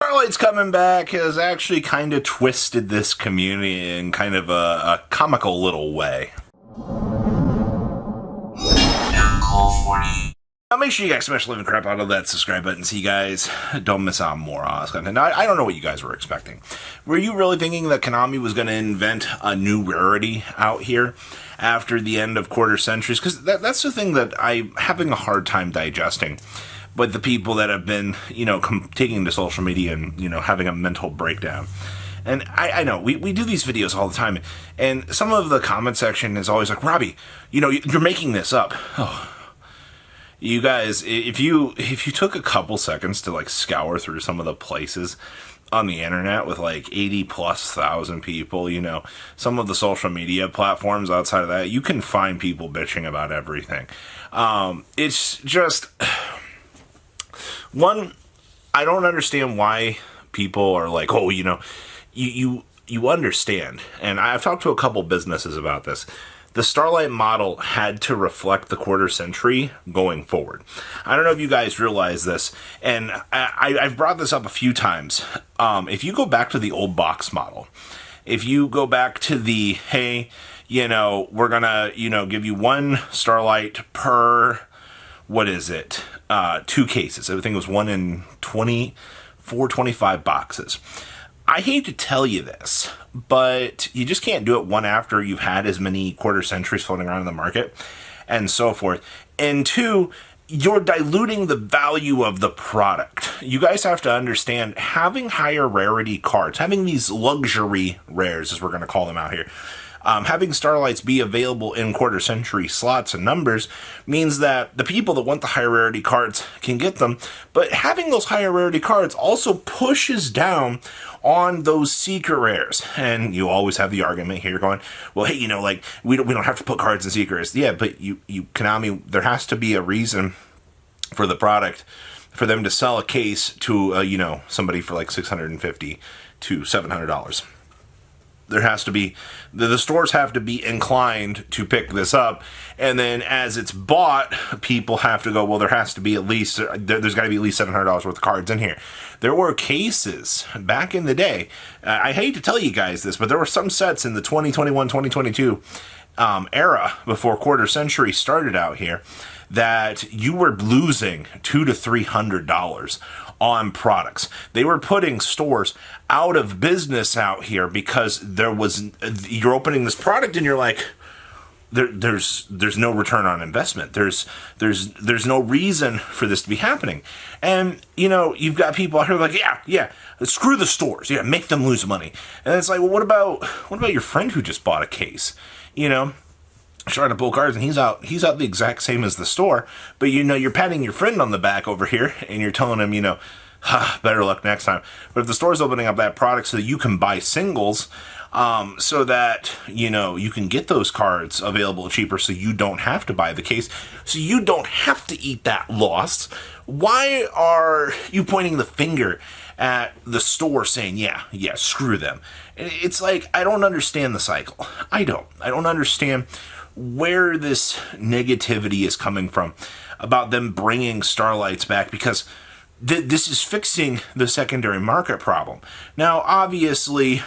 Starlight's coming back has actually kind of twisted this community in kind of a comical little way. Now make sure you guys smash the living crap out of that subscribe button so you guys don't miss out on more awesome content. Now, I don't know what you guys were expecting. Were you really thinking that Konami was going to invent a new rarity out here after the end of quarter centuries? Because that's the thing that I'm having a hard time digesting. But the people that have been, taking to social media and, having a mental breakdown. And I know, we do these videos all the time, and some of the comment section is always like, Robbie, you're making this up. Oh. You guys, if you took a couple seconds to, scour through some of the places on the internet with, 80,000+ people, some of the social media platforms outside of that, you can find people bitching about everything. It's just... One, I don't understand why people are like, oh, you understand. And I've talked to a couple businesses about this. The Starlight model had to reflect the quarter century going forward. I don't know if you guys realize this, and I've brought this up a few times. If you go back to the old box model, if you go back to the, hey, we're going to, give you one Starlight per... What is it? 2 cases. I think it was 1 in 25 boxes. I hate to tell you this, but you just can't do it one after you've had as many quarter centuries floating around in the market and so forth. And 2, you're diluting the value of the product. You guys have to understand, having higher rarity cards, having these luxury rares, as we're going to call them out here, having Starlights be available in quarter century slots and numbers means that the people that want the higher rarity cards can get them, but having those higher rarity cards also pushes down on those secret rares. And you always have the argument here going, well, hey, we don't have to put cards in secret rares. Yeah, but you Konami, there has to be a reason for the product for them to sell a case to somebody for $650 to $700. There has to be, the stores have to be inclined to pick this up, and then as it's bought, people have to go, well, there has to be at least, there's got to be at least $700 worth of cards in here. There were cases back in the day, I hate to tell you guys this, but there were some sets in the 2021-2022 era, before quarter century started out here, that you were losing $200 to $300 on products. They were putting stores out of business out here because you're opening this product and you're like, there's no return on investment. There's no reason for this to be happening. And, you've got people out here like, yeah, screw the stores. Yeah, make them lose money. And it's like, well, what about your friend who just bought a case? Trying to pull cards, and he's out the exact same as the store, but you're patting your friend on the back over here and you're telling him, better luck next time. But if the store's opening up that product so that you can buy singles, so that you can get those cards available cheaper, so you don't have to buy the case, so you don't have to eat that loss, why are you pointing the finger at the store saying, yeah, screw them? It's like, I don't understand the cycle. I don't understand where this negativity is coming from about them bringing Starlights back, because this is fixing the secondary market problem. Now, obviously,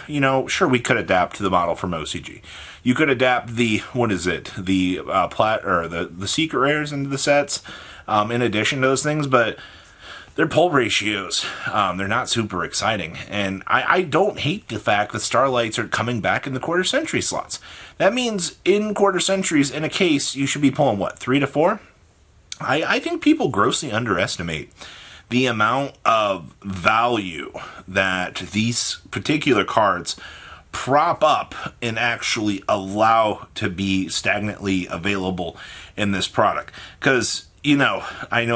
sure, we could adapt to the model from OCG. You could adapt the secret rares into the sets, in addition to those things, but their pull ratios, they're not super exciting. And I don't hate the fact that Starlights are coming back in the quarter century slots. That means in quarter centuries, in a case, you should be pulling, 3 to 4? I think people grossly underestimate the amount of value that these particular cards prop up and actually allow to be stagnantly available in this product. Because, I know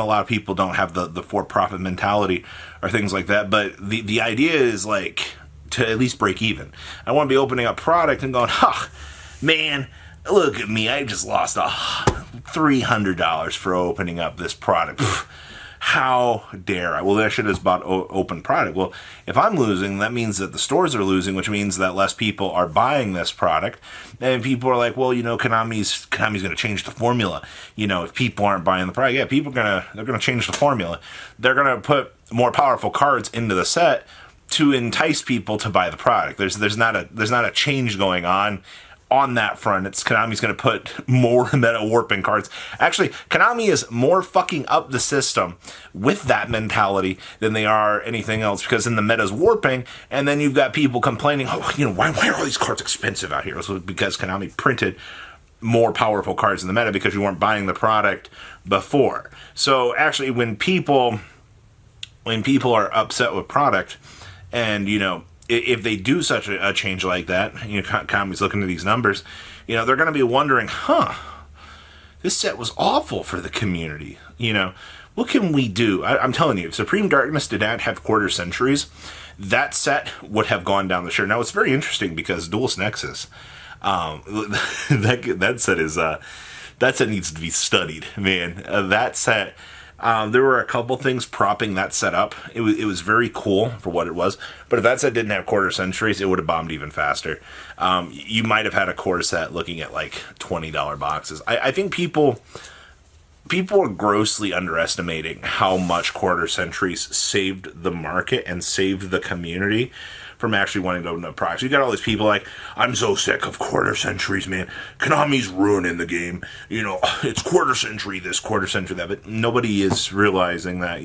a lot of people don't have the for-profit mentality or things like that, but the idea is to at least break even. I want to be opening up product and going, man, look at me, I just lost $300 for opening up this product. How dare I? Well, I should have bought open product. Well, if I'm losing, that means that the stores are losing, which means that less people are buying this product. And people are like, well, Konami's going to change the formula. If people aren't buying the product, yeah, they're going to change the formula. They're going to put more powerful cards into the set to entice people to buy the product. There's not a change going on that front. It's Konami's going to put more meta warping cards. Actually, Konami is more fucking up the system with that mentality than they are anything else, because in the meta's warping, and then you've got people complaining, why are all these cards expensive out here? So because Konami printed more powerful cards in the meta because you weren't buying the product before. So actually, when people are upset with product, and if they do such a change like that, Konami's looking at these numbers, they're going to be wondering, this set was awful for the community. What can we do? I'm telling you, if Supreme Darkness did not have quarter centuries, that set would have gone down the shitter. Now, it's very interesting because Duelist Nexus, that set needs to be studied, man. That set... there were a couple things propping that set up. It was very cool for what it was. But if that set didn't have quarter centuries, it would have bombed even faster. You might have had a core set looking at like $20 boxes. I think people are grossly underestimating how much quarter centuries saved the market and saved the community from actually wanting to open up products. You got all these people like, I'm so sick of quarter centuries, man. Konami's ruining the game. It's quarter century this, quarter century that. But nobody is realizing that,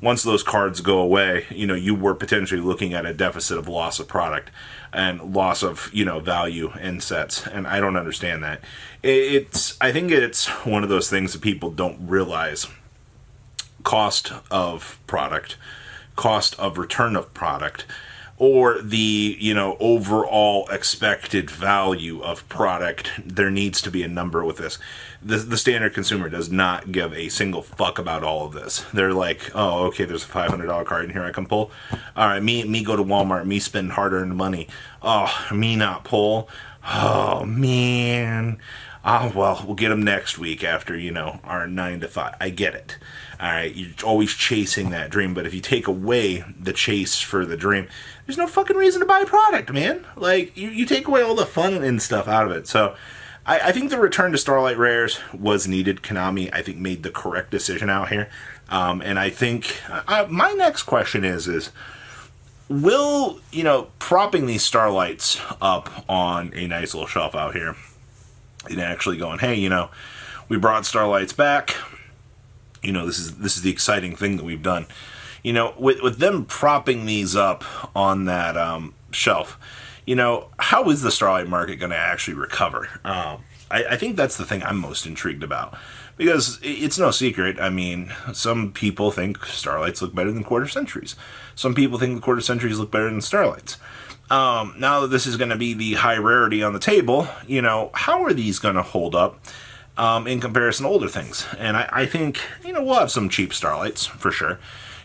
once those cards go away, you were potentially looking at a deficit of loss of product and loss of, value in sets. And I don't understand that. I think it's one of those things that people don't realize. Cost of product, cost of return of product, or the, overall expected value of product. There needs to be a number with this. The standard consumer does not give a single fuck about all of this. They're like, oh, okay, there's a $500 card in here I can pull. All right, me go to Walmart, me spend hard-earned money. Oh, me not pull. Oh, man. Oh, well, we'll get them next week after, our 9 to 5. I get it. All right, you're always chasing that dream, but if you take away the chase for the dream, there's no fucking reason to buy a product, man. Like, you take away all the fun and stuff out of it. So, I think the return to Starlight Rares was needed. Konami, I think, made the correct decision out here. And I think, my next question is will, propping these Starlights up on a nice little shelf out here, and actually going, hey, we brought Starlights back. This is the exciting thing that we've done. With them propping these up on that shelf, how is the Starlight market going to actually recover? I think that's the thing I'm most intrigued about. Because it's no secret, some people think Starlights look better than quarter centuries. Some people think the quarter centuries look better than Starlights. Now that this is going to be the high rarity on the table, how are these going to hold up in comparison to older things? And I think, we'll have some cheap Starlights, for sure.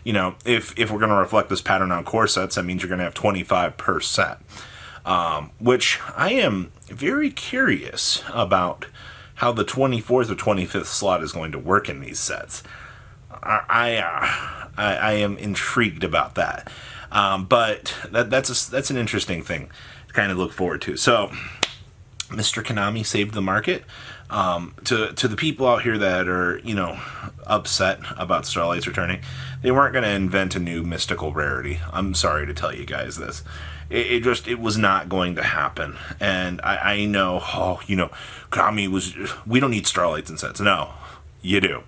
If we're going to reflect this pattern on core sets, that means you're going to have 25 per set. Which I am very curious about how the 24th or 25th slot is going to work in these sets. I am intrigued about that. But that's an interesting thing to kind of look forward to. So, Mr. Konami saved the market. To the people out here that are, upset about Starlights returning, they weren't going to invent a new mystical rarity. I'm sorry to tell you guys this. It was not going to happen. And I know, Konami we don't need Starlights in sets. No, you do.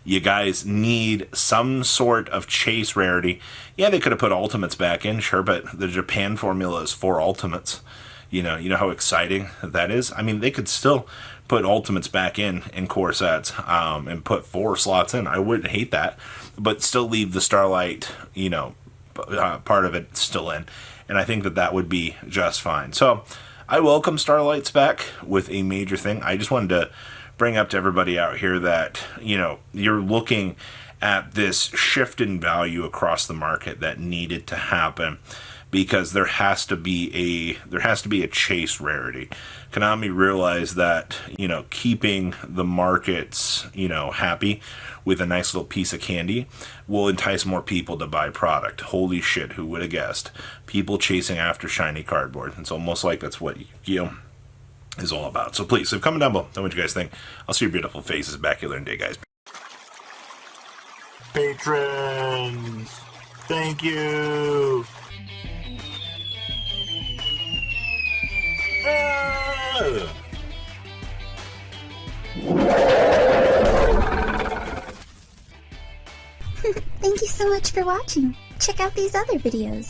You guys need some sort of chase rarity. Yeah, they could have put Ultimates back in, sure, but the Japan formula is 4 Ultimates. You know how exciting that is? They could still put Ultimates back in core sets and put 4 slots in. I wouldn't hate that, but still leave the Starlight, part of it still in. And I think that would be just fine. So I welcome Starlights back with a major thing. I just wanted to bring up to everybody out here that, you're looking at this shift in value across the market that needed to happen because there has to be a chase rarity. Konami realized that, keeping the markets, happy with a nice little piece of candy will entice more people to buy product. Holy shit, who would have guessed? People chasing after shiny cardboard. It's almost like that's what is all about. So please, comment down below. Tell me what you guys think. I'll see your beautiful faces back here later today, guys. Patrons, thank you. Thank you so much for watching. Check out these other videos.